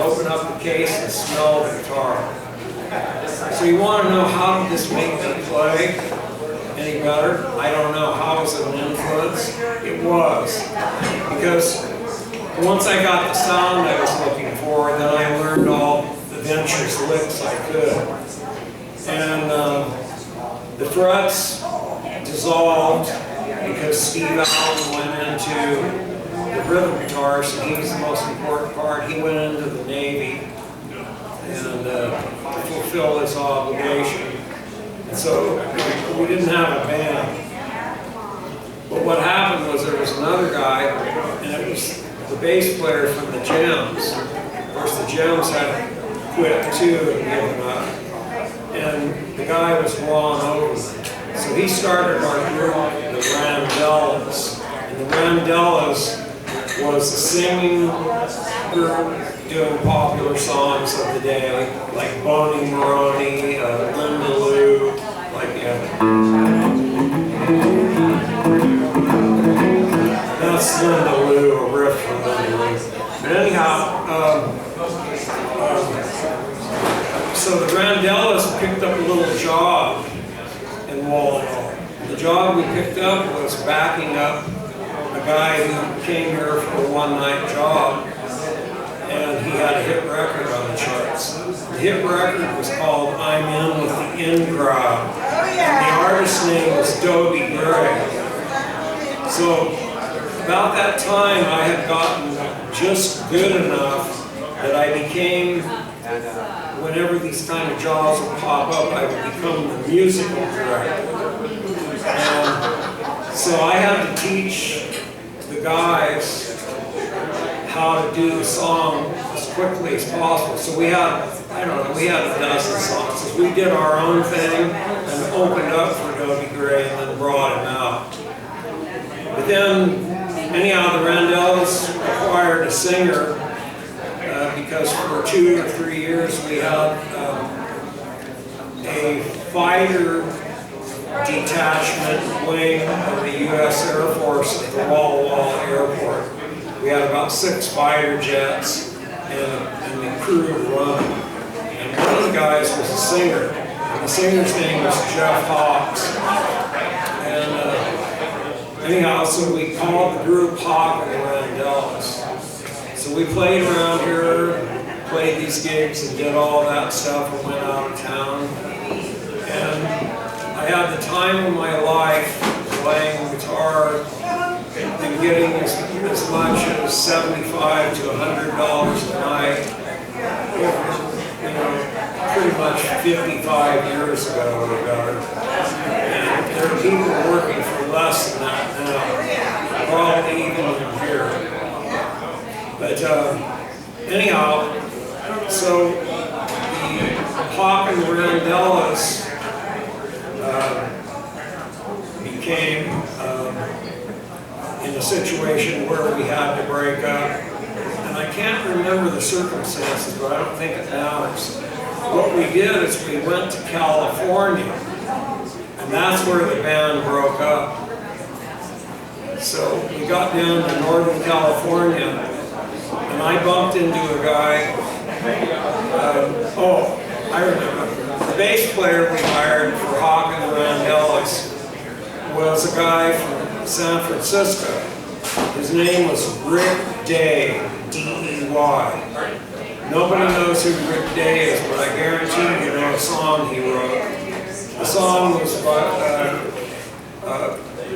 open up the case and smell the guitar. So you want to know, how did this make me play any better? I don't know. How was it an influence? It was. Because once I got the sound I was looking for, then I learned all the Ventures licks I could. And the frets dissolved because Steve Allen went into the rhythm guitars, and he was the most important part. He went into the Navy and to fulfill his obligation. And so we didn't have a band. But what happened was there was another guy, and it was the bass player from the Gems. Of course, the Gems had quit too and given up. And the guy was Ron Overman. So he started our group, the Randellas. And the Randellas was a singing group doing popular songs of the day, like Bonnie Maroney, Linda Lou, like that's Linda Lou, a riff from Linda Lou. But anyhow, so the Randellas picked up a little job in Waldo. The job we picked up was backing up a guy who came here for a one-night job, and he had a hit record on the charts. The hit record was called I'm In With The In Crowd. And the artist's name was Dobie Gray. So about that time I had gotten just good enough that I became, whenever these kind of jobs would pop up, I would become the musical director. And so I had to teach the guys how to do the song as quickly as possible. So we had, I don't know, we had a dozen songs. So we did our own thing and opened up for Dobie Gray and then brought him out. But then, anyhow, the Randellas acquired a singer because for 2 or 3 years we had a fighter detachment wing of the U.S. Air Force at the Walla Walla Airport. We had about 6 fighter jets and the crew running. And one of the guys was a singer. And the singer's name was Jeff Hawks. And anyhow, so we called the group Hawk and the Randellas. So we played around here, played these gigs and did all that stuff and went out of town. And I had the time of my life playing guitar and getting as much as $75 to $100 a night, you know, pretty much 55 years ago or better. And there are people working for less than that now, probably even here. But anyhow, so the Hawk and the Randellas became in a situation where we had to break up. And I can't remember the circumstances, but I don't think it matters. What we did is we went to California, and that's where the band broke up. So we got down to Northern California, and I bumped into a guy, I remember. The bass player we hired for Hawk and the Randellas was a guy from San Francisco. His name was Rick Day, D-E-Y. Nobody knows who Rick Day is, but I guarantee you know a song he wrote. The song was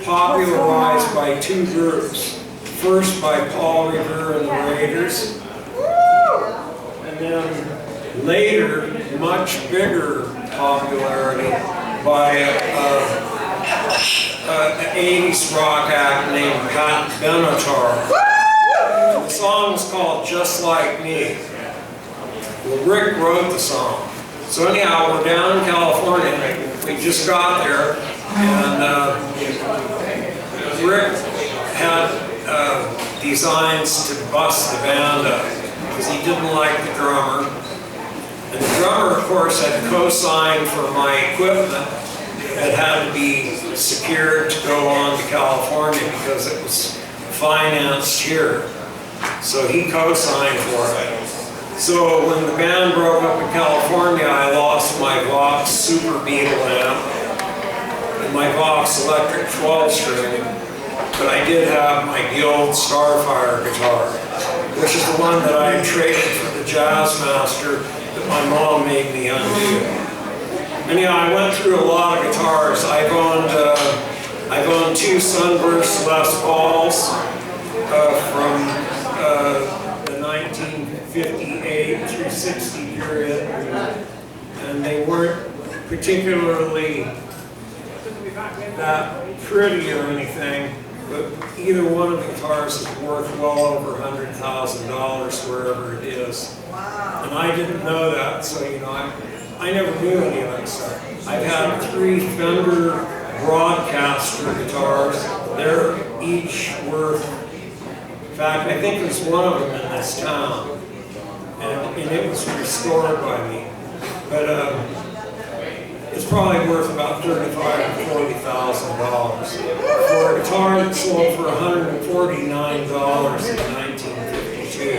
popularized by 2 groups. First by Paul Revere and the Raiders, and then later, much bigger popularity by an 80s rock act named Pat Benatar. The song was called Just Like Me. Well, Rick wrote the song. So anyhow, we're down in California. We just got there, and Rick had designs to bust the band up because he didn't like the drummer. And the drummer, of course, had co-signed for my equipment that had to be secured to go on to California because it was financed here. So he co-signed for it. So when the band broke up in California, I lost my Vox Super Beetle amp and my Vox Electric 12-string, but I did have my Guild Starfire guitar, which is the one that I traded for the Jazzmaster that my mom made me undo. Anyhow, I went through a lot of guitars. I've owned two Sunburst Les Pauls from the 1958 through 60 period, and they weren't particularly that pretty or anything, but either one of the guitars is worth well over $100,000 wherever it is. And I didn't know that, so you know, I never knew any of that stuff. I've had 3 Fender Broadcaster guitars. They're each worth, in fact, I think there's one of them in this town, and it was restored by me. But it's probably worth about $35,000 to $40,000 for a guitar that sold for $149 in 1952.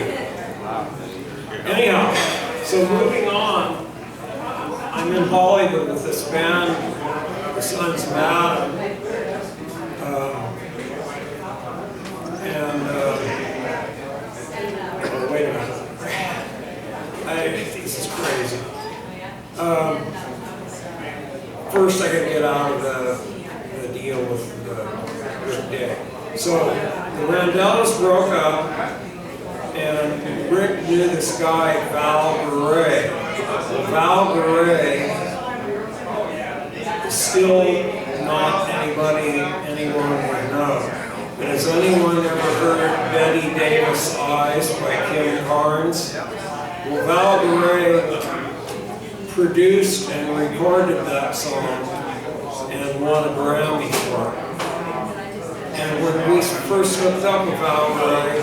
Anyhow, so moving on, I'm in Hollywood with this band, the Sons of Adam, oh, wait a minute, this is crazy. First I gotta get out of the deal with Rick Day. So the Randellas broke up, and Rick knew this guy, Val Garay. Val Garay is still not anyone would know. But has anyone ever heard Betty Davis Eyes by Kim Carnes? Well, Val Garay produced and recorded that song and won a Grammy for it. And when we first hooked up with Val Garay,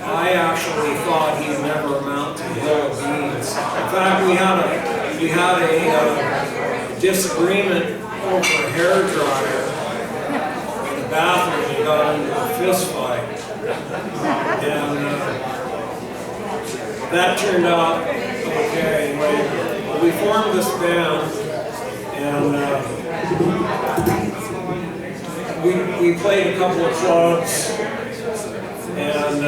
I actually thought he'd never amount to Hill of Beans. In fact, we had a disagreement over a hairdryer in the bathroom. We got into a fist fight, and that turned out okay. Anyway, we formed this band, and we played a couple of clubs, and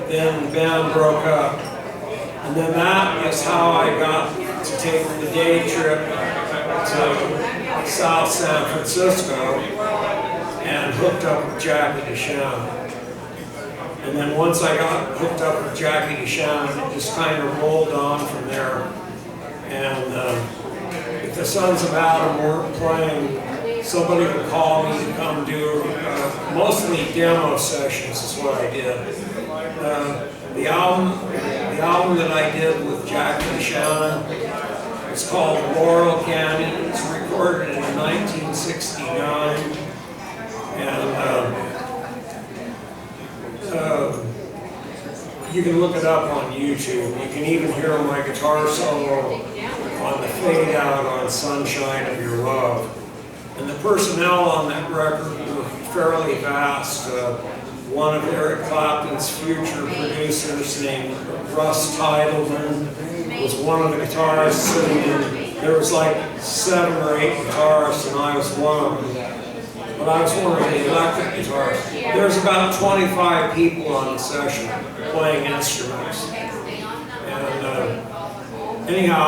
then the band broke up. And then that is how I got to take the day trip to South San Francisco and hooked up with Jackie DeShannon. And then once I got hooked up with Jackie DeShannon, it just kind of rolled on from there. And if the Sons of Adam weren't playing, somebody would call me to come do mostly demo sessions is what I did. The album that I did with Jackie DeShannon, it's called Laurel Canyon. It's recorded in 1969. And you can look it up on YouTube. You can even hear my guitar solo on the fade out on Sunshine of Your Love. And the personnel on that record were fairly vast. One of Eric Clapton's future producers named Russ Titleman was one of the guitarists sitting in. There was like 7 or 8 guitarists, and I was one of them. But I was one of the electric guitarists. There's about 25 people on the session playing instruments. And anyhow,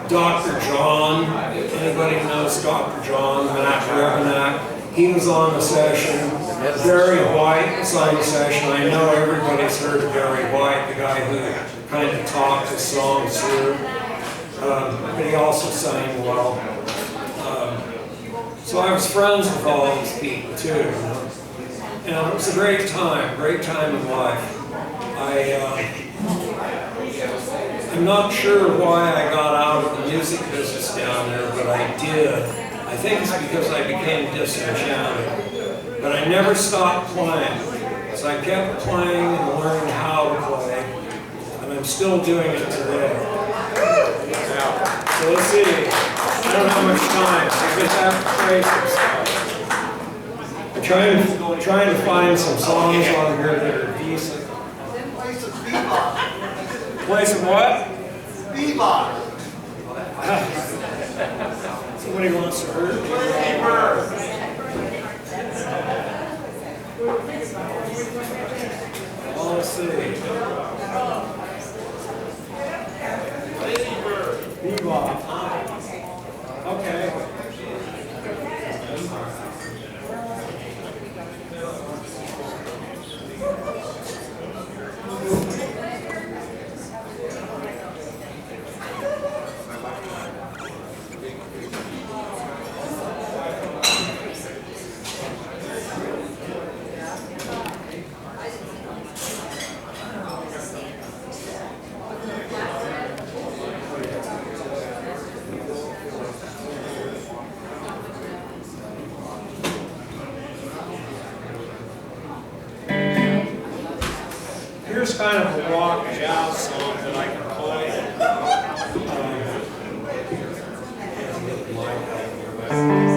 Dr. John, anybody knows Dr. John, Matt Revenak, he was on the session. Barry White was on the session. I know everybody's heard of Barry White, the guy who kind of talked the songs through. But he also sang well. So I was friends with all these people too. And it was a great time in life. I'm not sure why I got out of the music business down there, but I did. I think it's because I became disenchanted. But I never stopped playing. So I kept playing and learning how to play. And I'm still doing it today. So let's see. I don't have much time. I just have to play some stuff. I'm trying to find some songs on here that are decent. play some bebop. Play some what? Bebop. Somebody wants to hurt me. Oh, let's see. Bebop, huh? Okay. Here's kind of a rock jazz song that I can play. Yeah, get the mic out of the way.